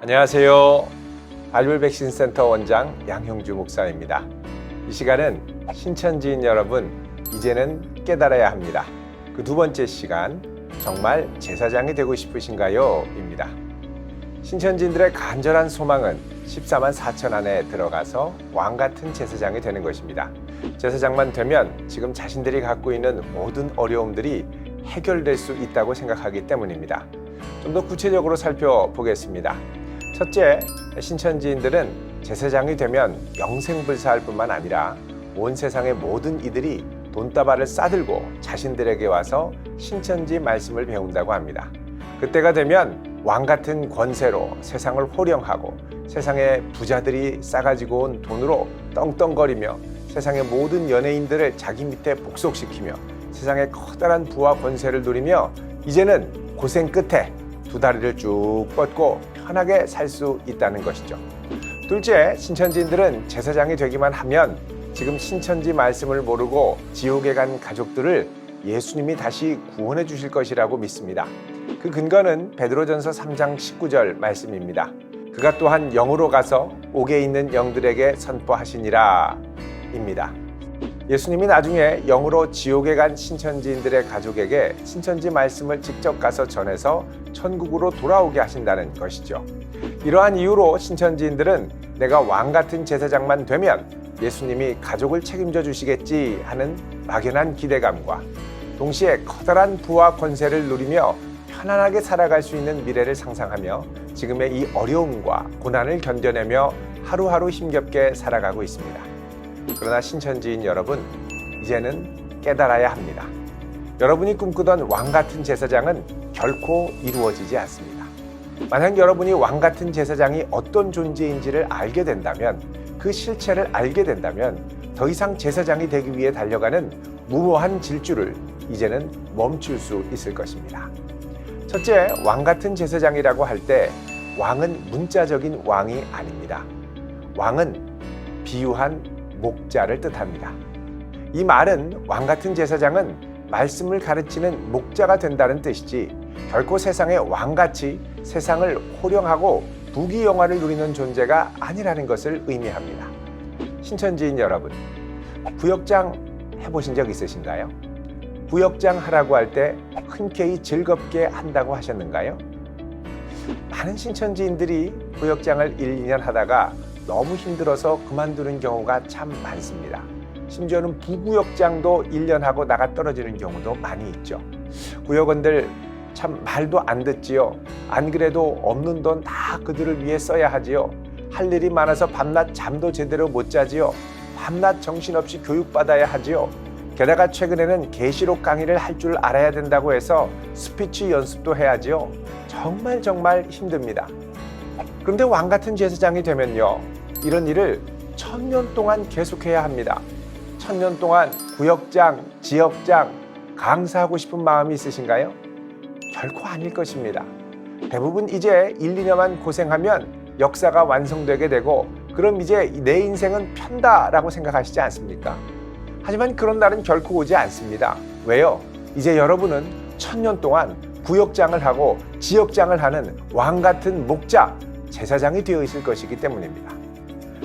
안녕하세요. 바이블 백신 센터 원장 양형주 목사입니다. 이 시간은 신천지인 여러분, 이제는 깨달아야 합니다. 그 두 번째 시간, 정말 제사장이 되고 싶으신가요? 입니다. 신천지인들의 간절한 소망은 14만 4천 안에 들어가서 왕같은 제사장이 되는 것입니다. 제사장만 되면 지금 자신들이 갖고 있는 모든 어려움들이 해결될 수 있다고 생각하기 때문입니다. 좀 더 구체적으로 살펴보겠습니다. 첫째, 신천지인들은 제사장이 되면 영생불사할 뿐만 아니라 온 세상의 모든 이들이 돈다발을 싸들고 자신들에게 와서 신천지 말씀을 배운다고 합니다. 그때가 되면 왕같은 권세로 세상을 호령하고 세상의 부자들이 싸가지고 온 돈으로 떵떵거리며 세상의 모든 연예인들을 자기 밑에 복속시키며 세상의 커다란 부와 권세를 누리며 이제는 고생 끝에 두 다리를 쭉 뻗고 편하게 살 수 있다는 것이죠. 둘째, 신천지인들은 제사장이 되기만 하면 지금 신천지 말씀을 모르고 지옥에 간 가족들을 예수님이 다시 구원해 주실 것이라고 믿습니다. 그 근거는 베드로전서 3장 19절 말씀입니다. 그가 또한 영으로 가서 옥에 있는 영들에게 선포하시니라 입니다. 예수님이 나중에 영으로 지옥에 간 신천지인들의 가족에게 신천지 말씀을 직접 가서 전해서 천국으로 돌아오게 하신다는 것이죠. 이러한 이유로 신천지인들은 내가 왕같은 제사장만 되면 예수님이 가족을 책임져 주시겠지 하는 막연한 기대감과 동시에 커다란 부와 권세를 누리며 편안하게 살아갈 수 있는 미래를 상상하며 지금의 이 어려움과 고난을 견뎌내며 하루하루 힘겹게 살아가고 있습니다. 그러나 신천지인 여러분, 이제는 깨달아야 합니다. 여러분이 꿈꾸던 왕같은 제사장은 결코 이루어지지 않습니다. 만약 여러분이 왕같은 제사장이 어떤 존재인지를 알게 된다면, 그 실체를 알게 된다면 더 이상 제사장이 되기 위해 달려가는 무모한 질주를 이제는 멈출 수 있을 것입니다. 첫째, 왕같은 제사장이라고 할 때 왕은 문자적인 왕이 아닙니다. 왕은 비유한 목자를 뜻합니다. 이 말은 왕같은 제사장은 말씀을 가르치는 목자가 된다는 뜻이지 결코 세상의 왕같이 세상을 호령하고 부귀영화를 누리는 존재가 아니라는 것을 의미합니다. 신천지인 여러분, 구역장 해보신 적 있으신가요? 구역장 하라고 할 때 흔쾌히 즐겁게 한다고 하셨는가요? 많은 신천지인들이 구역장을 1, 2년 하다가 너무 힘들어서 그만두는 경우가 참 많습니다. 심지어는 부구역장도 1년 하고 나가 떨어지는 경우도 많이 있죠. 구역원들 참 말도 안 듣지요. 안 그래도 없는 돈 다 그들을 위해 써야 하지요. 할 일이 많아서 밤낮 잠도 제대로 못 자지요. 밤낮 정신없이 교육받아야 하지요. 게다가 최근에는 계시록 강의를 할 줄 알아야 된다고 해서 스피치 연습도 해야지요. 정말 힘듭니다. 그런데 왕같은 제사장이 되면요, 이런 일을 1000년 동안 계속해야 합니다. 1000년 동안 구역장, 지역장, 강사하고 싶은 마음이 있으신가요? 결코 아닐 것입니다. 대부분 이제 1, 2년만 고생하면 역사가 완성되게 되고 그럼 이제 내 인생은 편다라고 생각하시지 않습니까? 하지만 그런 날은 결코 오지 않습니다. 왜요? 이제 여러분은 1000년 동안 구역장을 하고 지역장을 하는 왕같은 목자, 제사장이 되어 있을 것이기 때문입니다.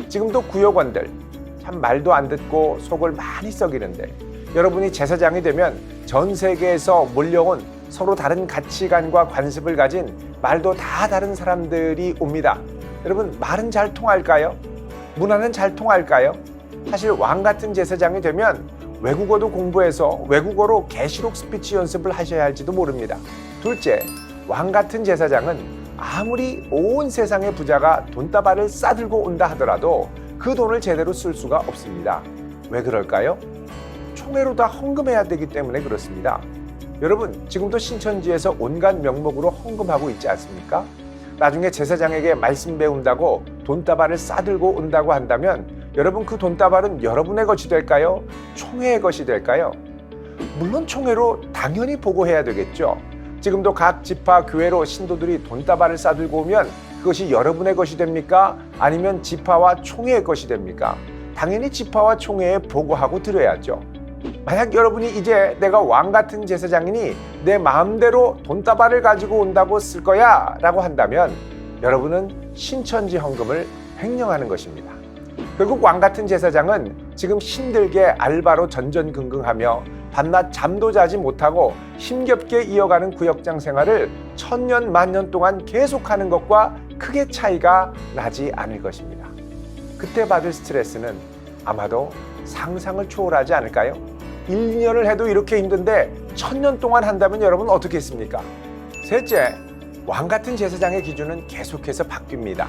지금도 구역원들 참 말도 안 듣고 속을 많이 썩이는데 여러분이 제사장이 되면 전 세계에서 몰려온 서로 다른 가치관과 관습을 가진 말도 다 다른 사람들이 옵니다. 여러분, 말은 잘 통할까요? 문화는 잘 통할까요? 사실 왕같은 제사장이 되면 외국어도 공부해서 외국어로 계시록 스피치 연습을 하셔야 할지도 모릅니다. 둘째, 왕같은 제사장은 아무리 온 세상의 부자가 돈다발을 싸들고 온다 하더라도 그 돈을 제대로 쓸 수가 없습니다. 왜 그럴까요? 총회로 다 헌금해야 되기 때문에 그렇습니다. 여러분, 지금도 신천지에서 온갖 명목으로 헌금하고 있지 않습니까? 나중에 제사장에게 말씀 배운다고 돈다발을 싸들고 온다고 한다면 여러분, 그 돈다발은 여러분의 것이 될까요? 총회의 것이 될까요? 물론 총회로 당연히 보고해야 되겠죠. 지금도 각 지파 교회로 신도들이 돈다발을 싸들고 오면 그것이 여러분의 것이 됩니까? 아니면 지파와 총회의 것이 됩니까? 당연히 지파와 총회에 보고하고 드려야죠. 만약 여러분이 이제 내가 왕같은 제사장이니 내 마음대로 돈다발을 가지고 온다고 쓸 거야 라고 한다면 여러분은 신천지 헌금을 횡령하는 것입니다. 결국 왕 같은 제사장은 지금 힘들게 알바로 전전긍긍하며 밤낮 잠도 자지 못하고 힘겹게 이어가는 구역장 생활을 천년 만년 동안 계속하는 것과 크게 차이가 나지 않을 것입니다. 그때 받을 스트레스는 아마도 상상을 초월하지 않을까요? 1년을 해도 이렇게 힘든데 1000년 동안 한다면 여러분 어떻게 했습니까? 셋째, 왕 같은 제사장의 기준은 계속해서 바뀝니다.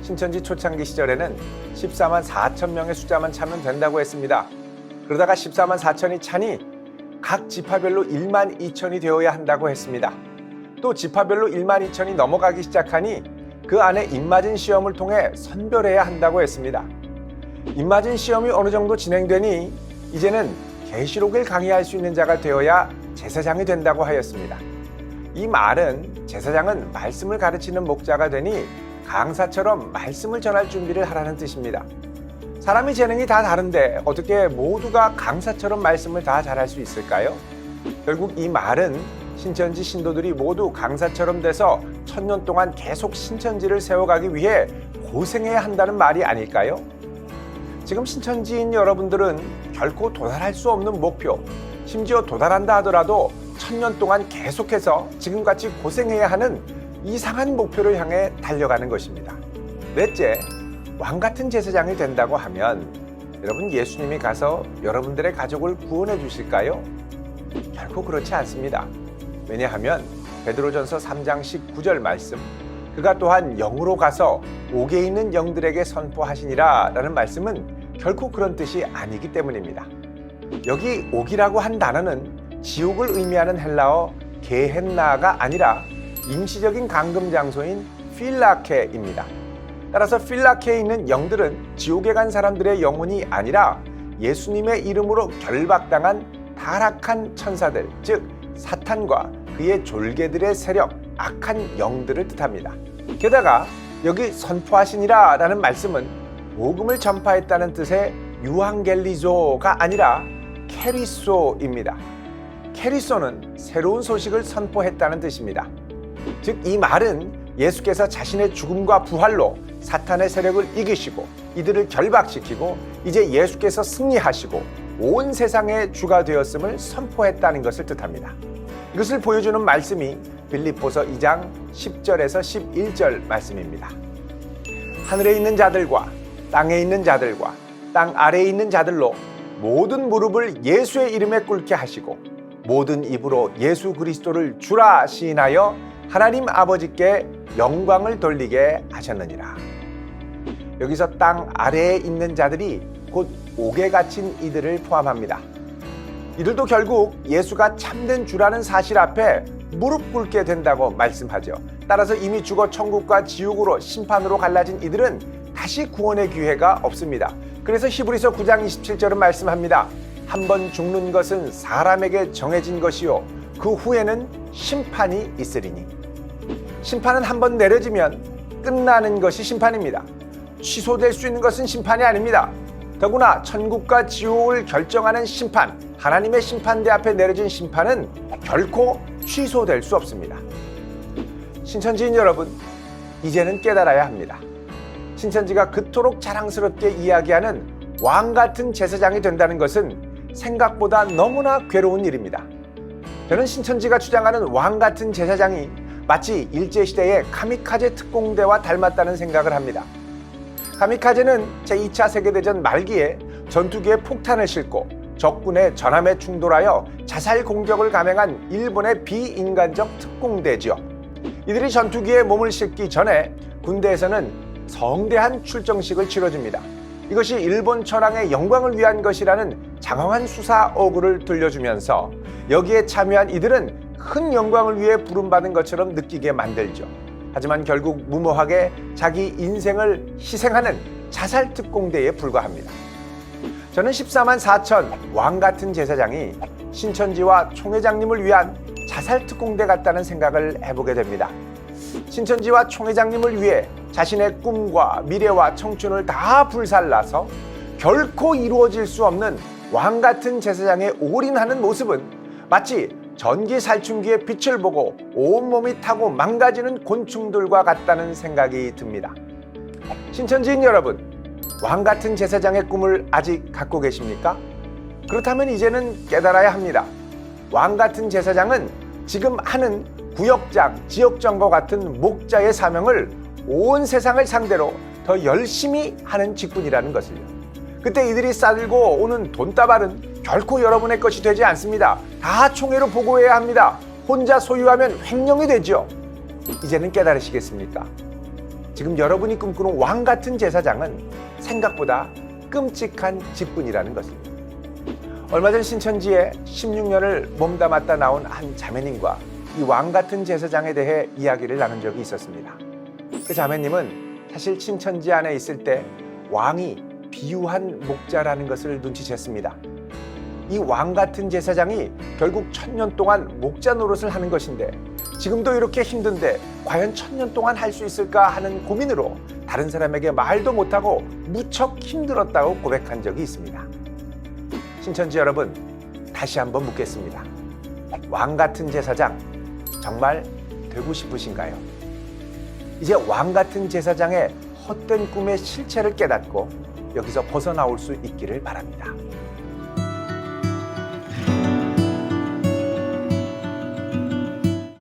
신천지 초창기 시절에는 14만 4천 명의 숫자만 차면 된다고 했습니다. 그러다가 14만 4천이 차니 각 지파별로 1만 2천이 되어야 한다고 했습니다. 또 지파별로 1만 2천이 넘어가기 시작하니 그 안에 입맞은 시험을 통해 선별해야 한다고 했습니다. 입맞은 시험이 어느 정도 진행되니 이제는 계시록을 강의할 수 있는 자가 되어야 제사장이 된다고 하였습니다. 이 말은 제사장은 말씀을 가르치는 목자가 되니 강사처럼 말씀을 전할 준비를 하라는 뜻입니다. 사람이 재능이 다 다른데 어떻게 모두가 강사처럼 말씀을 다 잘할 수 있을까요? 결국 이 말은 신천지 신도들이 모두 강사처럼 돼서 1000년 동안 계속 신천지를 세워가기 위해 고생해야 한다는 말이 아닐까요? 지금 신천지인 여러분들은 결코 도달할 수 없는 목표, 심지어 도달한다 하더라도 1000년 동안 계속해서 지금같이 고생해야 하는 이상한 목표를 향해 달려가는 것입니다. 넷째, 왕 같은 제사장이 된다고 하면 여러분 예수님이 가서 여러분들의 가족을 구원해 주실까요? 결코 그렇지 않습니다. 왜냐하면 베드로전서 3장 19절 말씀, 그가 또한 영으로 가서 옥에 있는 영들에게 선포하시니라 라는 말씀은 결코 그런 뜻이 아니기 때문입니다. 여기 옥이라고 한 단어는 지옥을 의미하는 헬라어 게헨나가 아니라 임시적인 감금 장소인 필라케입니다. 따라서 필라케에 있는 영들은 지옥에 간 사람들의 영혼이 아니라 예수님의 이름으로 결박당한 타락한 천사들, 즉 사탄과 그의 졸개들의 세력, 악한 영들을 뜻합니다. 게다가 여기 선포하시니라 라는 말씀은 복음을 전파했다는 뜻의 유앙겔리조가 아니라 케리소입니다. 케리소는 새로운 소식을 선포했다는 뜻입니다. 즉 이 말은 예수께서 자신의 죽음과 부활로 사탄의 세력을 이기시고 이들을 결박시키고 이제 예수께서 승리하시고 온 세상의 주가 되었음을 선포했다는 것을 뜻합니다. 이것을 보여주는 말씀이 빌립보서 2장 10절에서 11절 말씀입니다. 하늘에 있는 자들과 땅에 있는 자들과 땅 아래에 있는 자들로 모든 무릎을 예수의 이름에 꿇게 하시고 모든 입으로 예수 그리스도를 주라 시인하여 하나님 아버지께 영광을 돌리게 하셨느니라. 여기서 땅 아래에 있는 자들이 곧 옥에 갇힌 이들을 포함합니다. 이들도 결국 예수가 참된 주라는 사실 앞에 무릎 꿇게 된다고 말씀하죠. 따라서 이미 죽어 천국과 지옥으로 심판으로 갈라진 이들은 다시 구원의 기회가 없습니다. 그래서 히브리서 9장 27절은 말씀합니다. 한 번 죽는 것은 사람에게 정해진 것이요 그 후에는 심판이 있으리니. 심판은 한 번 내려지면 끝나는 것이 심판입니다. 취소될 수 있는 것은 심판이 아닙니다. 더구나 천국과 지옥을 결정하는 심판, 하나님의 심판대 앞에 내려진 심판은 결코 취소될 수 없습니다. 신천지인 여러분, 이제는 깨달아야 합니다. 신천지가 그토록 자랑스럽게 이야기하는 왕 같은 제사장이 된다는 것은 생각보다 너무나 괴로운 일입니다. 저는 신천지가 주장하는 왕 같은 제사장이 마치 일제시대의 카미카제 특공대와 닮았다는 생각을 합니다. 카미카제는 제2차 세계대전 말기에 전투기에 폭탄을 싣고 적군의 전함에 충돌하여 자살 공격을 감행한 일본의 비인간적 특공대지요. 이들이 전투기에 몸을 싣기 전에 군대에서는 성대한 출정식을 치러줍니다. 이것이 일본 천황의 영광을 위한 것이라는 장황한 수사 어구를 들려주면서 여기에 참여한 이들은 큰 영광을 위해 부름받은 것처럼 느끼게 만들죠. 하지만 결국 무모하게 자기 인생을 희생하는 자살 특공대에 불과합니다. 저는 14만 4천 왕 같은 제사장이 신천지와 총회장님을 위한 자살 특공대 같다는 생각을 해보게 됩니다. 신천지와 총회장님을 위해 자신의 꿈과 미래와 청춘을 다 불살라서 결코 이루어질 수 없는 왕 같은 제사장에 올인하는 모습은 마치 전기 살충기의 빛을 보고 온몸이 타고 망가지는 곤충들과 같다는 생각이 듭니다. 신천지인 여러분, 왕 같은 제사장의 꿈을 아직 갖고 계십니까? 그렇다면 이제는 깨달아야 합니다. 왕 같은 제사장은 지금 하는 구역장, 지역장과 같은 목자의 사명을 온 세상을 상대로 더 열심히 하는 직분이라는 것을요. 그때 이들이 싸들고 오는 돈다발은 결코 여러분의 것이 되지 않습니다. 다 총회로 보고해야 합니다. 혼자 소유하면 횡령이 되죠. 이제는 깨달으시겠습니까? 지금 여러분이 꿈꾸는 왕 같은 제사장은 생각보다 끔찍한 직분이라는 것입니다. 얼마 전 신천지에 16년을 몸담았다 나온 한 자매님과 이 왕 같은 제사장에 대해 이야기를 나눈 적이 있었습니다. 그 자매님은 사실 신천지 안에 있을 때 왕이 비유한 목자라는 것을 눈치챘습니다. 이 왕 같은 제사장이 결국 1000년 동안 목자 노릇을 하는 것인데 지금도 이렇게 힘든데 과연 1000년 동안 할 수 있을까 하는 고민으로 다른 사람에게 말도 못하고 무척 힘들었다고 고백한 적이 있습니다. 신천지 여러분, 다시 한번 묻겠습니다. 왕 같은 제사장 정말 되고 싶으신가요? 이제 왕 같은 제사장의 헛된 꿈의 실체를 깨닫고 여기서 벗어나올 수 있기를 바랍니다.